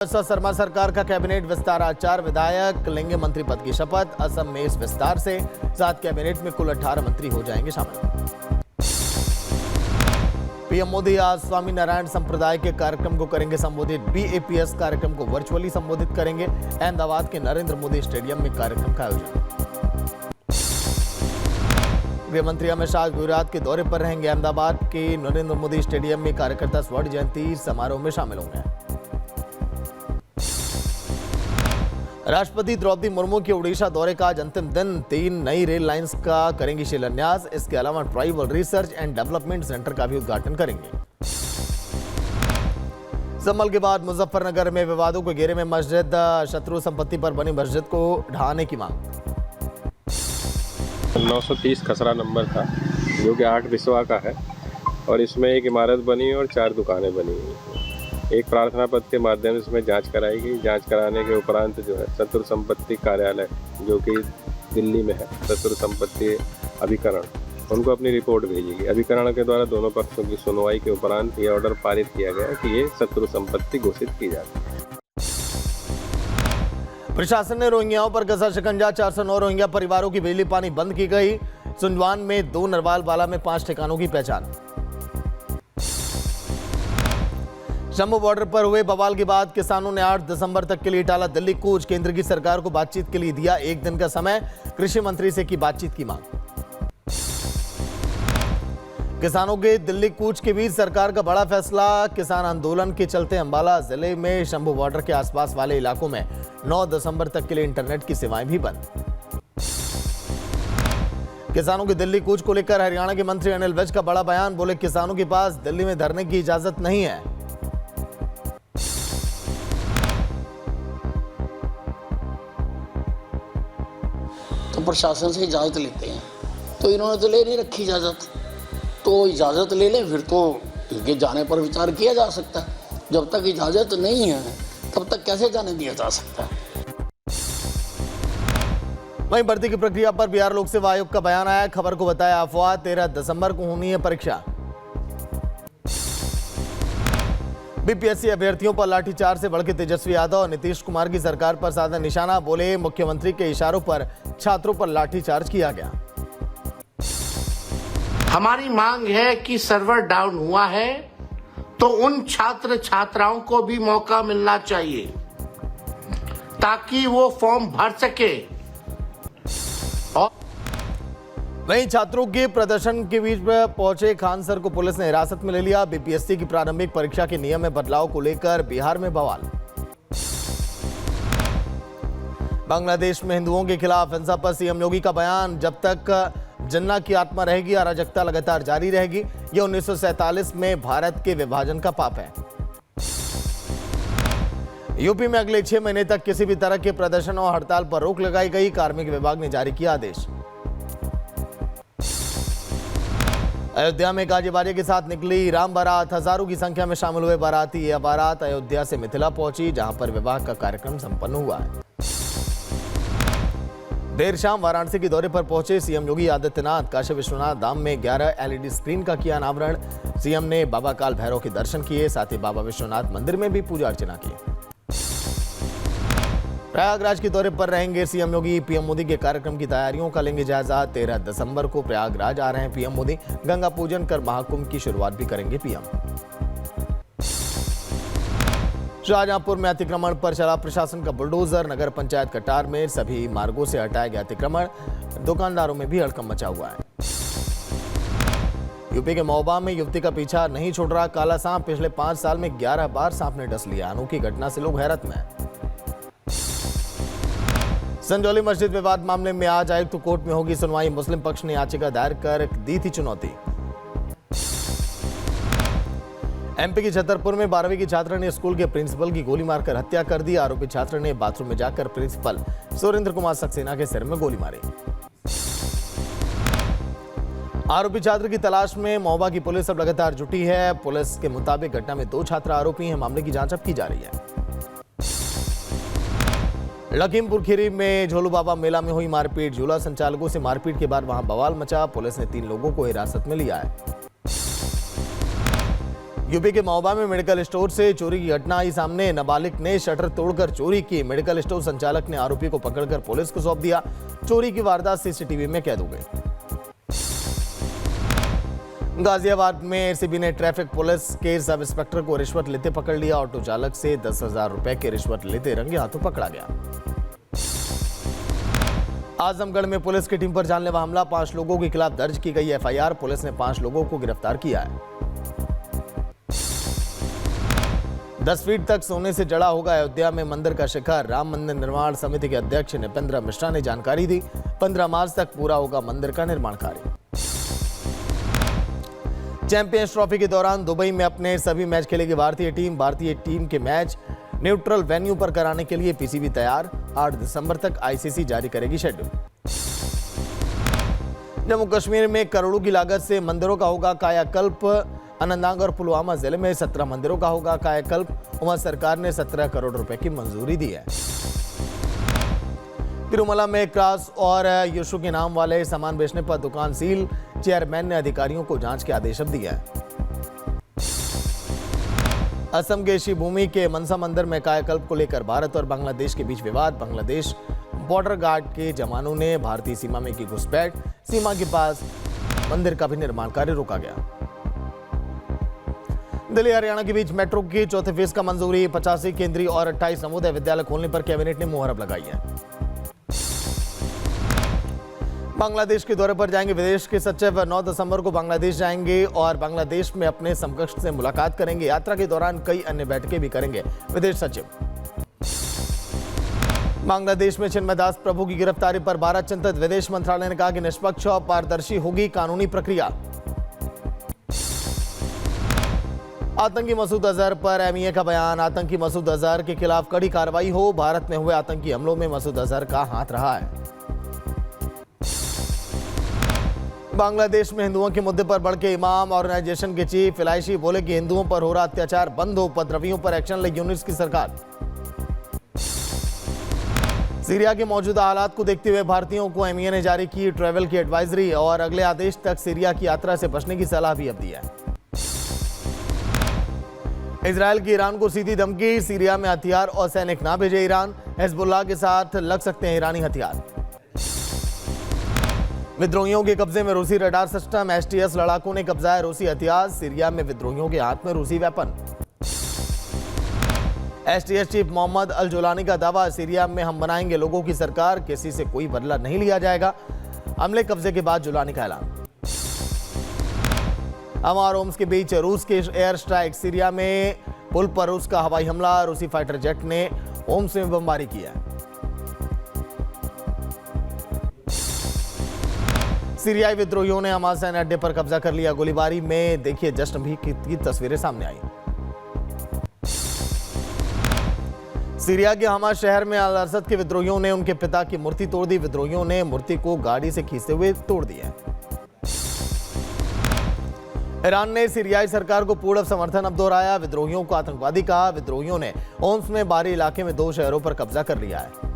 शर्मा सरकार का कैबिनेट विस्तार आज 4 विधायक लेंगे मंत्री पद की शपथ। असम में इस विस्तार से 7 कैबिनेट में कुल 18 मंत्री हो जाएंगे शामिल। पीएम मोदी आज स्वामी नारायण संप्रदाय के कार्यक्रम को करेंगे संबोधित। बीएपीएस कार्यक्रम को वर्चुअली संबोधित करेंगे। अहमदाबाद के नरेंद्र मोदी स्टेडियम में कार्यक्रम का आयोजन। गृह मंत्री अमित शाह गुजरात के दौरे पर रहेंगे। अहमदाबाद के नरेंद्र मोदी स्टेडियम में कार्यकर्ता स्वर्ण जयंती समारोह में शामिल होंगे। राष्ट्रपति द्रौपदी मुर्मू के ओडिशा दौरे का आज अंतिम दिन। 3 नई रेल लाइंस का करेंगी शिलान्यास। इसके अलावा tribal research and development centre का भी उद्घाटन करेंगे। संभल के बाद मुजफ्फरनगर में विवादों के घेरे में मस्जिद। शत्रु संपत्ति पर बनी मस्जिद को ढहाने की मांग। 930 खसरा नंबर था जो कि 8 बिस्वा का है और इसमें एक इमारत बनी और 4 दुकानें बनी हुई। एक प्रार्थना पत्र के माध्यम से इसमें जांच कराई गई। जांच कराने के उपरांत जो है शत्रु संपत्ति कार्यालय जो कि दिल्ली में है, शत्रु संपत्ति अभिकरण, उनको अपनी रिपोर्ट भेजी गई। अभिकरण के द्वारा दोनों पक्षों की सुनवाई के उपरांत ये ऑर्डर पारित किया गया कि ये शत्रु संपत्ति घोषित की जाती है। प्रशासन ने रोहिंग्याओं पर कसा शिकंजा। 409 रोहिंग्या परिवारों की बिजली पानी बंद की गई। सुंजवान में 2, नरवाल बाला में 5 ठिकानों की पहचान। जम्मू बॉर्डर पर हुए बवाल के बाद किसानों ने 8 दिसंबर तक के लिए टाला दिल्ली कूच। केंद्र की सरकार को बातचीत के लिए दिया 1 दिन का समय। कृषि मंत्री से की बातचीत की मांग। किसानों के दिल्ली कूच के बीच सरकार का बड़ा फैसला। किसान आंदोलन के चलते अंबाला जिले में शंभू बॉर्डर के आसपास वाले इलाकों में 9 दिसंबर तक के लिए इंटरनेट की सेवाएं भी बंद। किसानों की दिल्ली कूच को लेकर हरियाणा के मंत्री अनिल विज का बड़ा बयान। बोले किसानों के पास दिल्ली में धरने की इजाजत नहीं है। तो प्रशासन से इजाज़त लेते हैं, तो इन्होंने तो ले नहीं रखी इजाज़त। तो इजाज़त ले लें, फिर तो इनके जाने पर विचार किया जा सकता है। जब तक इजाज़त नहीं है तब तक कैसे जाने दिया जा सकता है। वहीं भर्ती की प्रक्रिया पर बिहार लोक सेवा आयोग का बयान आया। खबर को बताया अफवाह। 13 दिसंबर को होनी है परीक्षा। बीपीएससी अभ्यर्थियों पर लाठीचार्ज से भड़के तेजस्वी यादव। नीतीश कुमार की सरकार पर साधा निशाना। बोले मुख्यमंत्री के इशारों पर छात्रों पर लाठीचार्ज किया गया। हमारी मांग है कि सर्वर डाउन हुआ है तो उन छात्र छात्राओं को भी मौका मिलना चाहिए ताकि वो फॉर्म भर सके। वहीं छात्रों के प्रदर्शन के बीच में पहुंचे खान सर को पुलिस ने हिरासत में ले लिया। बीपीएससी की प्रारंभिक परीक्षा के नियम में बदलाव को लेकर बिहार में बवाल। बांग्लादेश में हिंदुओं के खिलाफ हिंसा पर सीएम योगी का बयान। जब तक जिन्ना की आत्मा रहेगी अराजकता लगातार जारी रहेगी। यह 1947 में भारत के विभाजन का पाप है। यूपी में अगले 6 महीने तक किसी भी तरह के प्रदर्शन और हड़ताल पर रोक लगाई गई। कार्मिक विभाग ने जारी किया आदेश। अयोध्या में गाजीबाजी के साथ निकली राम बारात। हजारों की संख्या में शामिल हुए बाराती। यह बारात अयोध्या से मिथिला पहुंची, जहां पर विवाह का कार्यक्रम संपन्न हुआ है। देर शाम वाराणसी के दौरे पर पहुंचे सीएम योगी आदित्यनाथ। काशी विश्वनाथ धाम में 11 एलईडी स्क्रीन का किया अनावरण। सीएम ने बाबा काल भैरव के दर्शन किए। साथ ही बाबा विश्वनाथ मंदिर में भी पूजा अर्चना की। प्रयागराज के दौरे पर रहेंगे सीएम योगी। पीएम मोदी के कार्यक्रम की तैयारियों का लेंगे जायजा। 13 दिसंबर को प्रयागराज आ रहे हैं पीएम मोदी। गंगा पूजन कर महाकुंभ की शुरुआत भी करेंगे पीएम। शाहजहांपुर में अतिक्रमण पर चला प्रशासन का बुलडोजर। नगर पंचायत कटार में सभी मार्गों से हटाया गया अतिक्रमण। दुकानदारों में भी हड़कंप मचा हुआ है। यूपी के महोबा में युवती का पीछा नहीं छोड़ रहा काला सांप। पिछले 5 साल में 11 बार सांप ने डस लिया। अनोखी घटना से लोग हैरत में। संजौली मस्जिद विवाद मामले में आज आयुक्त कोर्ट में होगी सुनवाई। मुस्लिम पक्ष ने याचिका दायर कर दी थी चुनौती। एमपी की छतरपुर में 12वीं की छात्रा ने स्कूल के प्रिंसिपल की गोली मारकर हत्या कर दी। आरोपी छात्र ने बाथरूम में जाकर प्रिंसिपल सुरेंद्र कुमार सक्सेना के सिर में गोली मारी। आरोपी छात्र की तलाश में महोबा की पुलिस अब लगातार जुटी है। पुलिस के मुताबिक घटना में 2 छात्र आरोपी हैं। मामले की जांच अब की जा रही है। लखीमपुर खीरी में झोलू बाबा मेला में हुई मारपीट। झूला संचालकों से मारपीट के बाद वहां बवाल मचा। पुलिस ने 3 लोगों को हिरासत में लिया है। यूपी के महोबा में मेडिकल स्टोर से चोरी की घटना आई सामने। नाबालिग ने शटर तोड़कर चोरी की। मेडिकल स्टोर संचालक ने आरोपी को पकड़कर पुलिस को सौंप दिया। चोरी की वारदात सीसीटीवी में कैद हो गई। गाजियाबाद में एसीबी ने ट्रैफिक पुलिस के सब इंस्पेक्टर को रिश्वत लेते पकड़ लिया। ऑटो चालक से 10,000 रुपए की रिश्वत लेते रंगे हाथों पकड़ा गया। आजमगढ़ में पुलिस की टीम पर जानलेवा हमला। 5 लोगों के खिलाफ दर्ज की गई एफआईआर। पुलिस ने 5 लोगों को गिरफ्तार किया है। 10 फीट तक सोने से जड़ा होगा अयोध्या में मंदिर का शिखर। राम मंदिर निर्माण समिति के अध्यक्ष नृपेंद्र मिश्रा ने जानकारी दी। 15 मार्च तक पूरा होगा मंदिर का निर्माण कार्य। चैंपियंस ट्रॉफी के दौरान दुबई में अपने सभी मैच खेलेगी भारतीय टीम। भारतीय टीम के मैच न्यूट्रल वेन्यू पर कराने के लिए पीसीबी तैयार। 8 दिसंबर तक आईसीसी जारी करेगी शेड्यूल। जम्मू कश्मीर में करोड़ों की लागत से मंदिरों का होगा कायाकल्प। अनंतनाग और पुलवामा जिले में 17 मंदिरों का होगा कायाकल्प। वहां सरकार ने 17 करोड़ रुपए की मंजूरी दी है। तिरुमला में क्रॉस और यीशु के नाम वाले सामान बेचने पर दुकान सील। चेयरमैन ने अधिकारियों को जांच के आदेश दिए हैं। असम के शिवभूमि के मनसा मंदिर में कायाकल्प को लेकर भारत और बांग्लादेश के बीच विवाद। बांग्लादेश बॉर्डर गार्ड के जवानों ने भारतीय सीमा में की घुसपैठ। सीमा के पास मंदिर का भी निर्माण कार्य रोका गया। दिल्ली हरियाणा के बीच मेट्रो की चौथे फेज का मंजूरी। 85 केंद्रीय और 28 नवोदय विद्यालय खोलने पर कैबिनेट ने मुहर लगाई है। बांग्लादेश के दौरे पर जाएंगे विदेश के सचिव। 9 दिसंबर को बांग्लादेश जाएंगे और बांग्लादेश में अपने समकक्ष से मुलाकात करेंगे। यात्रा के दौरान कई अन्य बैठकें भी करेंगे विदेश सचिव। बांग्लादेश में चिन्मयदास प्रभु की गिरफ्तारी पर भारत चिंतित। विदेश मंत्रालय ने कहा कि निष्पक्ष और पारदर्शी होगी कानूनी प्रक्रिया। आतंकी मसूद अजहर पर एमईए का बयान। आतंकी मसूद अजहर के खिलाफ कड़ी कार्रवाई हो। भारत में हुए आतंकी हमलों में मसूद अजहर का हाथ रहा है। बांग्लादेश में हिंदुओं के मुद्दे पर भड़के इमाम। ऑर्गेनाइजेशन के चीफ इलायची बोले कि हिंदुओं पर हो रहा अत्याचार बंद हो। उपद्रवियों पर एक्शन ले यूनिस की सरकार। सीरिया के मौजूदा हालात को देखते हुए भारतीयों को एमईए ने जारी की ट्रैवल की एडवाइजरी और अगले आदेश तक सीरिया की यात्रा से बचने की सलाह भी अब दी है। इजरायल की ईरान को सीधी धमकी। सीरिया में हथियार और सैनिक ना भेजे ईरान। हिजबुल्लाह के साथ लग सकते हैं ईरानी हथियार। विद्रोहियों के कब्जे में रूसी रडार सिस्टम। एसटीएस लड़ाकों ने कब्जा है रूसी हथियार। सीरिया में विद्रोहियों के हाथ में रूसी वेपन। एसटीएस चीफ मोहम्मद अल जोलानी का दावा। सीरिया में हम बनाएंगे लोगों की सरकार। किसी से कोई बदला नहीं लिया जाएगा। हमले कब्जे के बाद जोलानी का ऐलान। अमार होम्स के बीच रूस के एयर स्ट्राइक। सीरिया में पुल पर रूस का हवाई हमला। रूसी फाइटर जेट ने होम्स में बमबारी की है। सीरियाई विद्रोहियों ने हमास सैन्य अड्डे पर कब्जा कर लिया। गोलीबारी में देखिए जश्न भी की तस्वीरें सामने आई। सीरिया के हमा शहर में अल असद के विद्रोहियों ने उनके पिता की मूर्ति तोड़ दी। विद्रोहियों ने मूर्ति को गाड़ी से खींचते हुए तोड़ दिया। ईरान ने सीरियाई सरकार को पूर्ण समर्थन अब दोहराया। विद्रोहियों को आतंकवादी कहा। विद्रोहियों ने होम्स में बाहरी इलाके में 2 शहरों पर कब्जा कर लिया है।